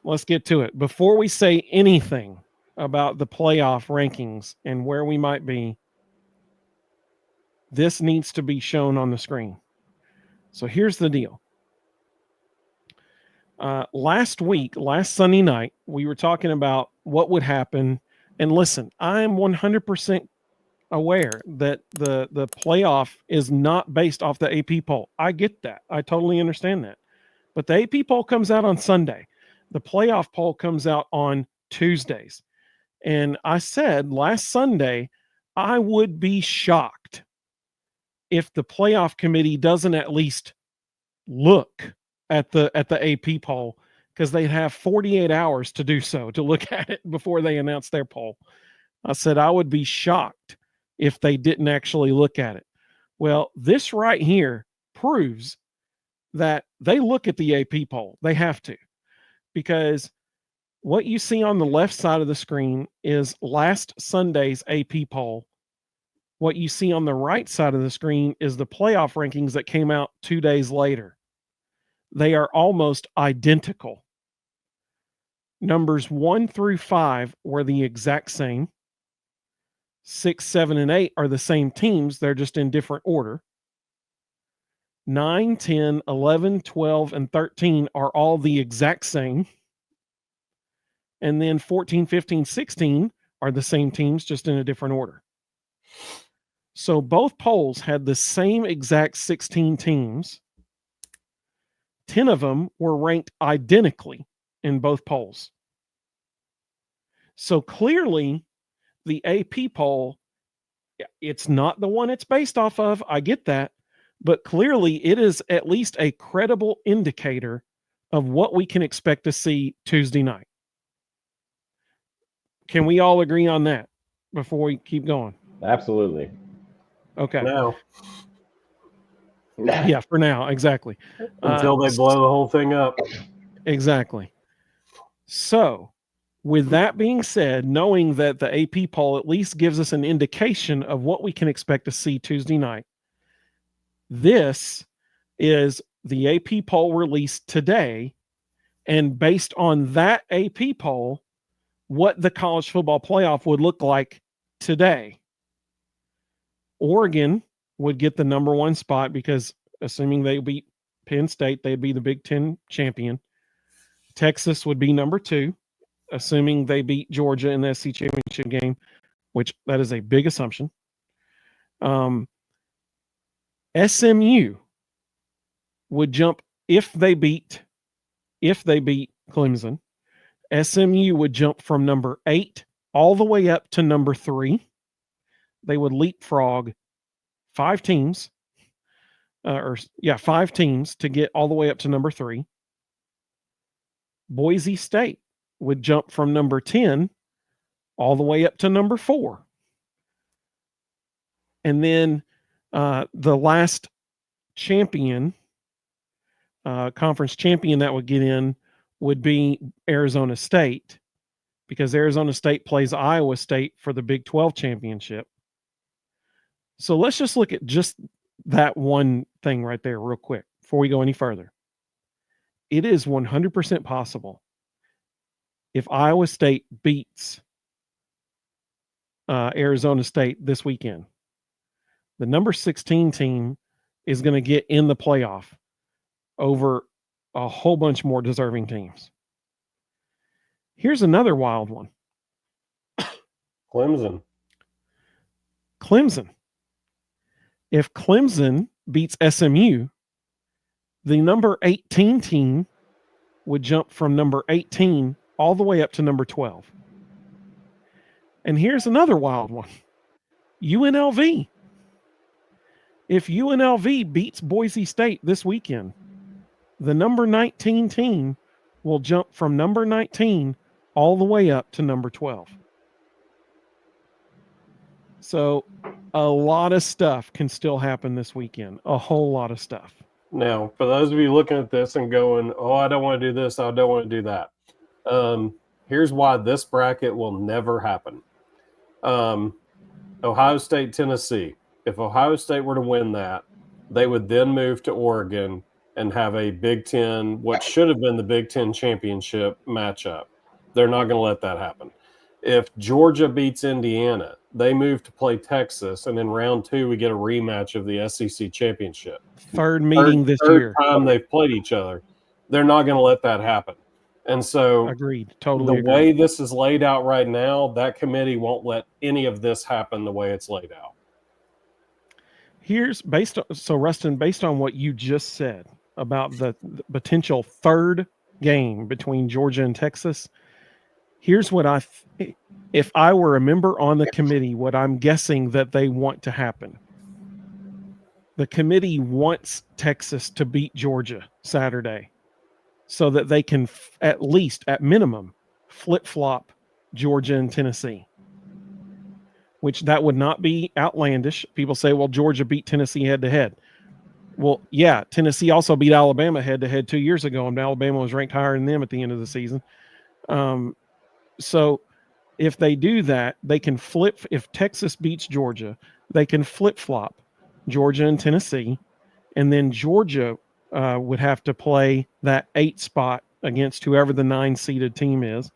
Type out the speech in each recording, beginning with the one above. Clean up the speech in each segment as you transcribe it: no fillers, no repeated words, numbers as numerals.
let's get to it. Before we say anything about the playoff rankings and where we might be, this needs to be shown on the screen. So here's the deal. Last Sunday night, we were talking about what would happen. And listen, I'm 100% aware that the playoff is not based off the AP poll. I get that. I totally understand that. But the AP poll comes out on Sunday. The playoff poll comes out on Tuesdays. And I said last Sunday, I would be shocked if the playoff committee doesn't at least look at the AP poll, because they have 48 hours to do so, to look at it before they announce their poll. I said I would be shocked if they didn't actually look at it. Well, this right here proves that they look at the AP poll. They have to, because what you see on the left side of the screen is last Sunday's AP poll. What you see on the right side of the screen is the playoff rankings that came out 2 days later. They are almost identical. Numbers 1 through 5 were the exact same. 6, 7, and 8 are the same teams. They're just in different order. 9, 10, 11, 12, and 13 are all the exact same. And then 14, 15, 16 are the same teams, just in a different order. So both polls had the same exact 16 teams. 10 of them were ranked identically in both polls. So clearly, the AP poll, it's not the one it's based off of. I get that. But clearly, it is at least a credible indicator of what we can expect to see Tuesday night. Can we all agree on that before we keep going? Absolutely. Okay. Now. Yeah, for now, exactly. Until they blow the whole thing up. Exactly. So, with that being said, knowing that the AP poll at least gives us an indication of what we can expect to see Tuesday night, this is the AP poll released today, and based on that AP poll, what the college football playoff would look like today. Oregon would get the number 1 spot because, assuming they beat Penn State, they'd be the Big Ten champion. Texas would be number 2, assuming they beat Georgia in the SEC championship game, which that is a big assumption. SMU would jump if they beat Clemson. SMU would jump from number 8 all the way up to number 3. They would leapfrog 5 teams, 5 teams to get all the way up to number 3. Boise State would jump from number 10 all the way up to number 4. And then the last champion, conference champion that would get in would be Arizona State, because Arizona State plays Iowa State for the Big 12 championship. So let's just look at just that one thing right there real quick before we go any further. It is 100% possible, if Iowa State beats Arizona State this weekend, the number 16 team is going to get in the playoff over a whole bunch more deserving teams. Here's another wild one. Clemson. If Clemson beats SMU, the number 18 team would jump from number 18 all the way up to number 12. And here's another wild one. UNLV. If UNLV beats Boise State this weekend, the number 19 team will jump from number 19 all the way up to number 12. So a lot of stuff can still happen this weekend. A whole lot of stuff. Now, for those of you looking at this and going, oh, I don't want to do this, I don't want to do that. Here's why this bracket will never happen. Ohio State, Tennessee. If Ohio State were to win that, they would then move to Oregon, and have a Big Ten, what should have been the Big Ten championship matchup. They're not going to let that happen. If Georgia beats Indiana, they move to play Texas, and in round 2 we get a rematch of the SEC championship. Third meeting this year. Time they've played each other. They're not going to let that happen. And so Agreed. Totally the agreed. way this is laid out right now, that committee won't let any of this happen the way it's laid out. Here's Rustin, based on what you just said about the potential third game between Georgia and Texas, here's what if I were a member on the committee, what I'm guessing that they want to happen. The committee wants Texas to beat Georgia Saturday so that they can at least, at minimum, flip-flop Georgia and Tennessee, which that would not be outlandish. People say, well, Georgia beat Tennessee head-to-head. Well, yeah, Tennessee also beat Alabama head-to-head 2 years ago, and Alabama was ranked higher than them at the end of the season. So if they do that, they can flip. If Texas beats Georgia, they can flip-flop Georgia and Tennessee, and then Georgia would have to play that 8 spot against whoever the 9-seeded team is,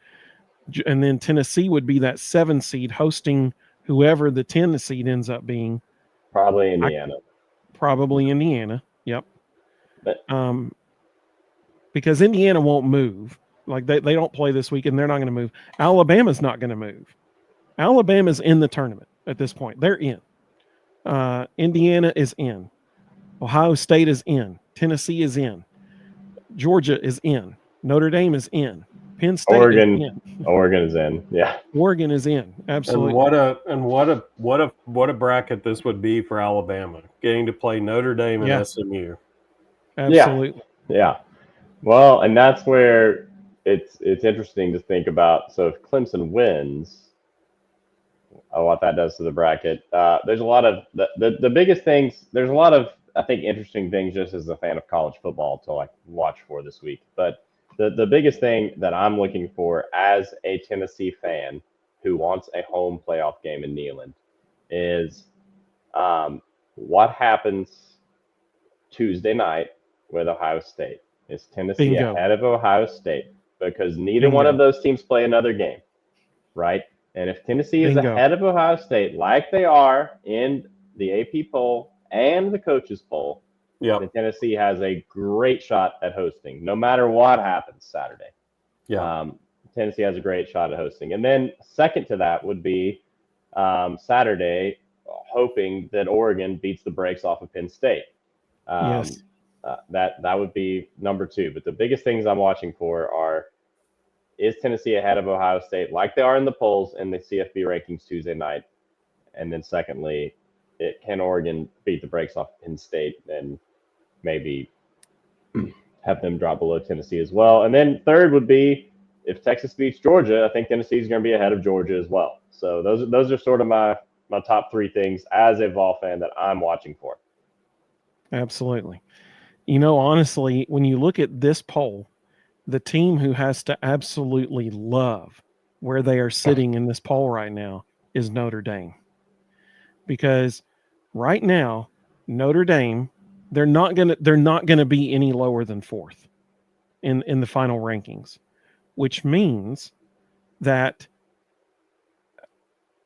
and then Tennessee would be that 7 seed hosting whoever the 10 seed ends up being. Probably Indiana. Yep. But, because Indiana won't move. Like they don't play this week, and they're not going to move. Alabama's not going to move. Alabama's in the tournament at this point. They're in. Indiana is in. Ohio State is in. Tennessee is in. Georgia is in. Notre Dame is in. Penn State Oregon is in. Oregon is in. Yeah. Oregon is in. Absolutely. And what a bracket this would be for Alabama, getting to play Notre Dame and SMU. Absolutely. Yeah. Well, and that's where it's interesting to think about. So if Clemson wins, what that does to the bracket. There's a lot of the biggest things. There's a lot of, I think, interesting things just as a fan of college football to like watch for this week. But the biggest thing that I'm looking for as a Tennessee fan who wants a home playoff game in Neyland is what happens Tuesday night with Ohio State. Is Tennessee ahead of Ohio State? Because neither one of those teams play another game, right? And if Tennessee is ahead of Ohio State, like they are in the AP poll and the coaches poll, then Tennessee has a great shot at hosting, no matter what happens Saturday. Tennessee has a great shot at hosting. And then second to that would be Saturday, hoping that Oregon beats the brakes off of Penn State. That would be number 2. But the biggest things I'm watching for are, is Tennessee ahead of Ohio State like they are in the polls and the CFB rankings Tuesday night? And then secondly, can Oregon beat the brakes off Penn State and maybe have them drop below Tennessee as well? And then third would be, if Texas beats Georgia, I think Tennessee is going to be ahead of Georgia as well. So those are sort of my top 3 things as a Vol fan that I'm watching for. Absolutely. You know, honestly, when you look at this poll, the team who has to absolutely love where they are sitting in this poll right now is Notre Dame. Because right now, Notre Dame, they're not gonna be any lower than 4th in the final rankings, which means that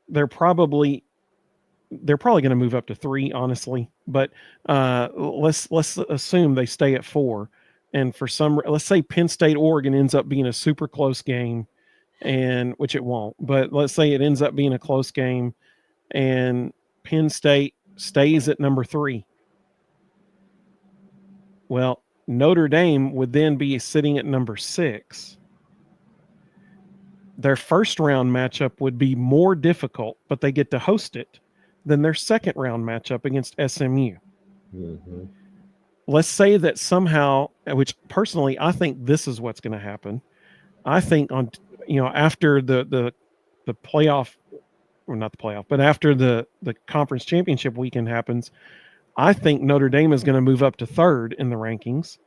they're probably going to move up to 3, honestly. But let's assume they stay at 4. And for let's say Penn State, Oregon ends up being a super close game, and which it won't. But let's say it ends up being a close game, and Penn State stays at number 3. Well, Notre Dame would then be sitting at number 6. Their first round matchup would be more difficult, but they get to host it, than their second round matchup against SMU. Mm-hmm. Let's say that somehow, which personally I think this is what's going to happen. I think after the playoff, or not the playoff, but after the conference championship weekend happens, I think Notre Dame is going to move up to 3rd in the rankings,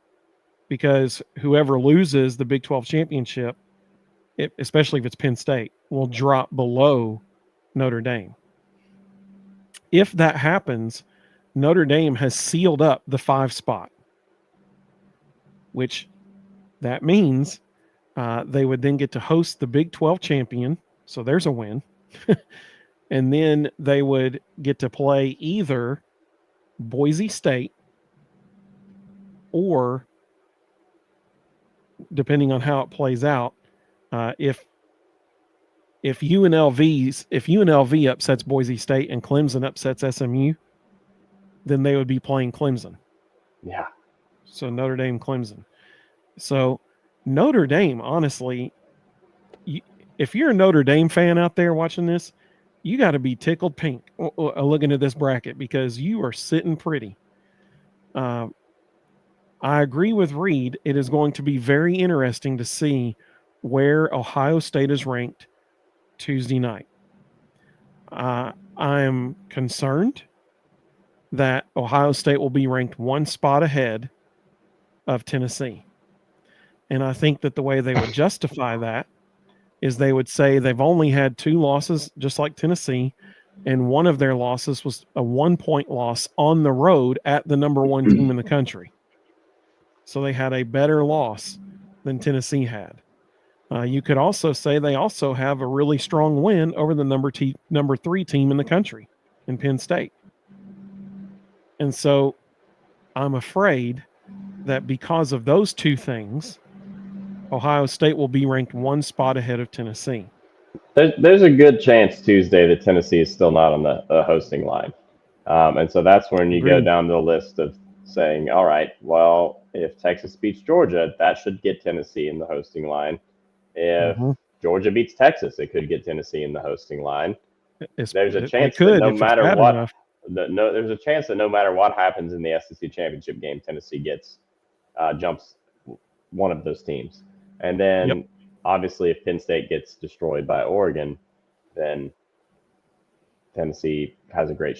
because whoever loses the Big 12 championship, especially if it's Penn State, will drop below Notre Dame. If that happens, Notre Dame has sealed up the 5 spot. which that means they would then get to host the Big 12 champion. So there's a win. And then they would get to play either Boise State or, depending on how it plays out, if UNLV upsets Boise State and Clemson upsets SMU, then they would be playing Clemson. Yeah. So Notre Dame, Clemson. So Notre Dame, honestly, if you're a Notre Dame fan out there watching this, you got to be tickled pink looking at this bracket because you are sitting pretty. I agree with Reed. It is going to be very interesting to see where Ohio State is ranked Tuesday night. I'm concerned that Ohio State will be ranked one spot ahead of Tennessee. And I think that the way they would justify that is they would say they've only had 2 losses, just like Tennessee, and one of their losses was a 1-point loss on the road at the number 1 team in the country. So they had a better loss than Tennessee had. You could also say they also have a really strong win over the number 3 team in the country in Penn State. And so I'm afraid that because of those 2 things, Ohio State will be ranked 1 spot ahead of Tennessee. There's a good chance Tuesday that Tennessee is still not on the hosting line. And so that's when you go down the list of saying, all right, well, if Texas beats Georgia, that should get Tennessee in the hosting line. If Georgia beats Texas, it could get Tennessee in the hosting line. There's a chance that no matter what, there's a chance that no matter what happens in the SEC championship game, Tennessee jumps one of those teams. And then obviously if Penn State gets destroyed by Oregon, then Tennessee has a great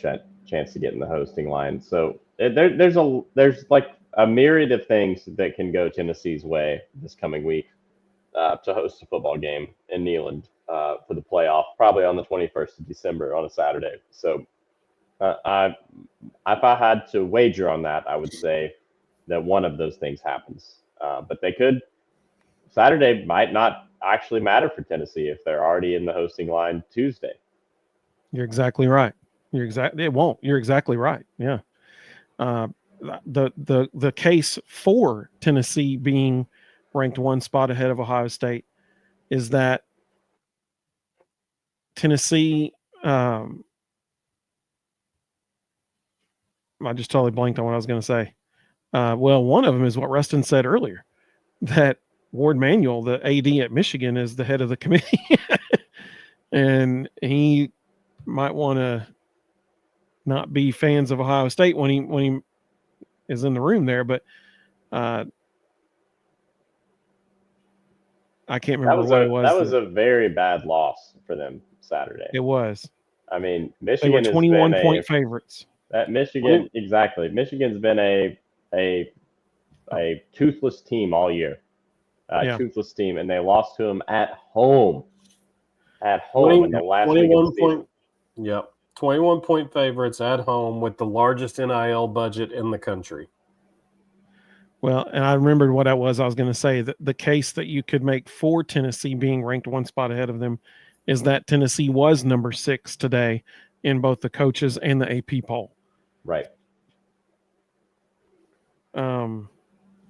chance to get in the hosting line. So there's like a myriad of things that can go Tennessee's way this coming week to host a football game in Neyland for the playoff, probably on the 21st of December on a Saturday. So if I had to wager on that, I would say that one of those things happens. But Saturday might not actually matter for Tennessee if they're already in the hosting line Tuesday. You're exactly right. It won't. You're exactly right. Yeah. The case for Tennessee being ranked 1 spot ahead of Ohio State is that Tennessee, I just totally blanked on what I was going to say. Well, one of them is what Rustin said earlier, that Ward Manuel, the AD at Michigan, is the head of the committee. And he might want to not be fans of Ohio State when he is in the room there, but I can't remember what it was. That was a very bad loss for them Saturday. It was. I mean, Michigan they were 21-point favorites. That Michigan, exactly. Michigan's been a toothless team all year. Toothless team, and they lost to them at home. In the last week of the season. 21-point favorites at home with the largest NIL budget in the country. Well, and I remembered what I was going to say. That the case that you could make for Tennessee being ranked 1 spot ahead of them is that Tennessee was number 6 today in both the coaches and the AP poll. Right.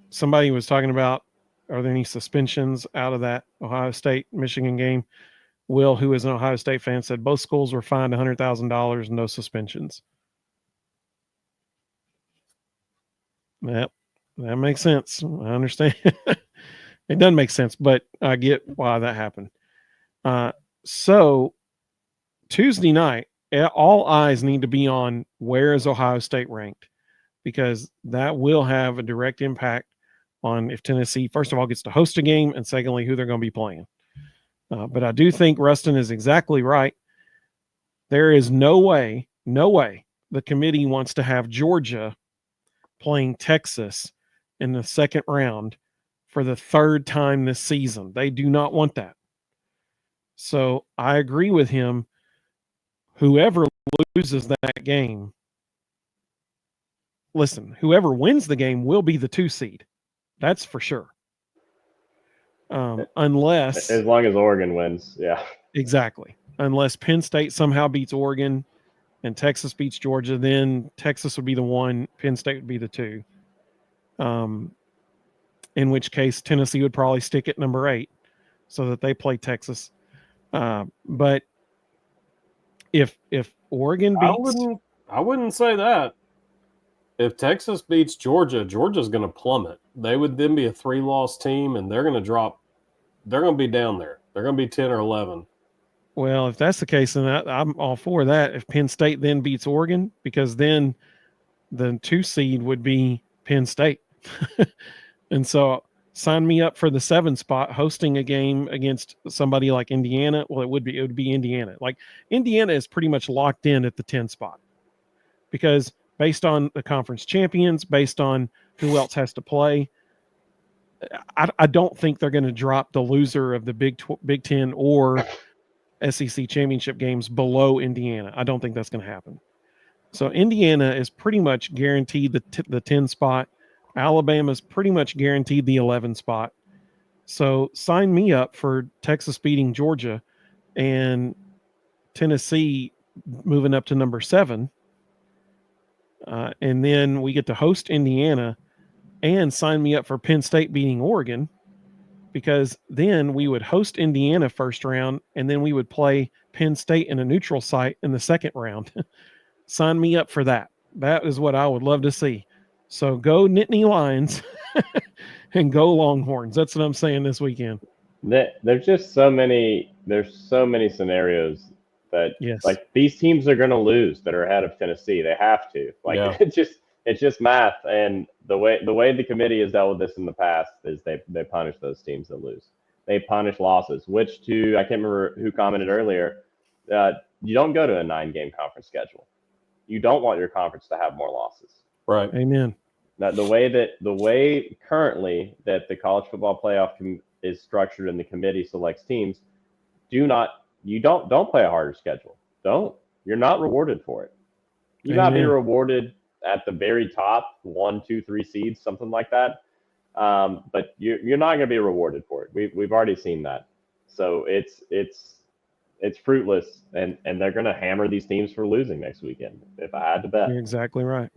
Somebody was talking about, are there any suspensions out of that Ohio State-Michigan game? Will, who is an Ohio State fan, said both schools were fined $100,000 and no suspensions. Yep, that makes sense. I understand. It doesn't make sense, but I get why that happened. So Tuesday night, all eyes need to be on where is Ohio State ranked, because that will have a direct impact on if Tennessee, first of all, gets to host a game, and secondly, who they're going to be playing. But I do think Rustin is exactly right. There is no way the committee wants to have Georgia playing Texas in the second round for the 3rd time this season. They do not want that. So I agree with him. Whoever loses that game, listen, whoever wins the game will be the 2 seed. That's for sure. Unless as long as Oregon wins, yeah. Exactly. Unless Penn State somehow beats Oregon and Texas beats Georgia, then Texas would be the 1, Penn State would be the 2. In which case Tennessee would probably stick at number 8 so that they play Texas. But if Oregon beats, I wouldn't say that. If Texas beats Georgia, Georgia's going to plummet. They would then be a 3-loss team, and they're going to drop. They're going to be down there. They're going to be 10 or 11. Well, if that's the case, then I'm all for that. If Penn State then beats Oregon, because then the 2 seed would be Penn State. And so sign me up for the 7 spot hosting a game against somebody like Indiana. Well, it would be Indiana. Like Indiana is pretty much locked in at the 10 spot because based on the conference champions, based on who else has to play, I don't think they're going to drop the loser of the Big 10 or SEC championship games below Indiana. I don't think that's going to happen. So Indiana is pretty much guaranteed the 10 spot. Alabama's pretty much guaranteed the 11 spot. So sign me up for Texas beating Georgia and Tennessee moving up to number 7. And then we get to host Indiana, and sign me up for Penn State beating Oregon, because then we would host Indiana first round and then we would play Penn State in a neutral site in the second round. Sign me up for that. That is what I would love to see. So go Nittany Lions and go Longhorns. That's what I'm saying this weekend. There's just so many. There's so many scenarios that like these teams are going to lose that are ahead of Tennessee. They have to. Like it's just math. And the way the committee has dealt with this in the past is they punish those teams that lose. They punish losses. Which I can't remember who commented earlier. You don't go to a 9-game conference schedule. You don't want your conference to have more losses. Right. Amen. Now, the way currently that the college football playoff is structured and the committee selects teams, don't play a harder schedule. You're not rewarded for it. You got to be rewarded at the very top, 1, 2, 3 seeds, something like that. But you're not going to be rewarded for it. We've already seen that. So it's fruitless, and they're going to hammer these teams for losing next weekend. If I had to bet, you're exactly right.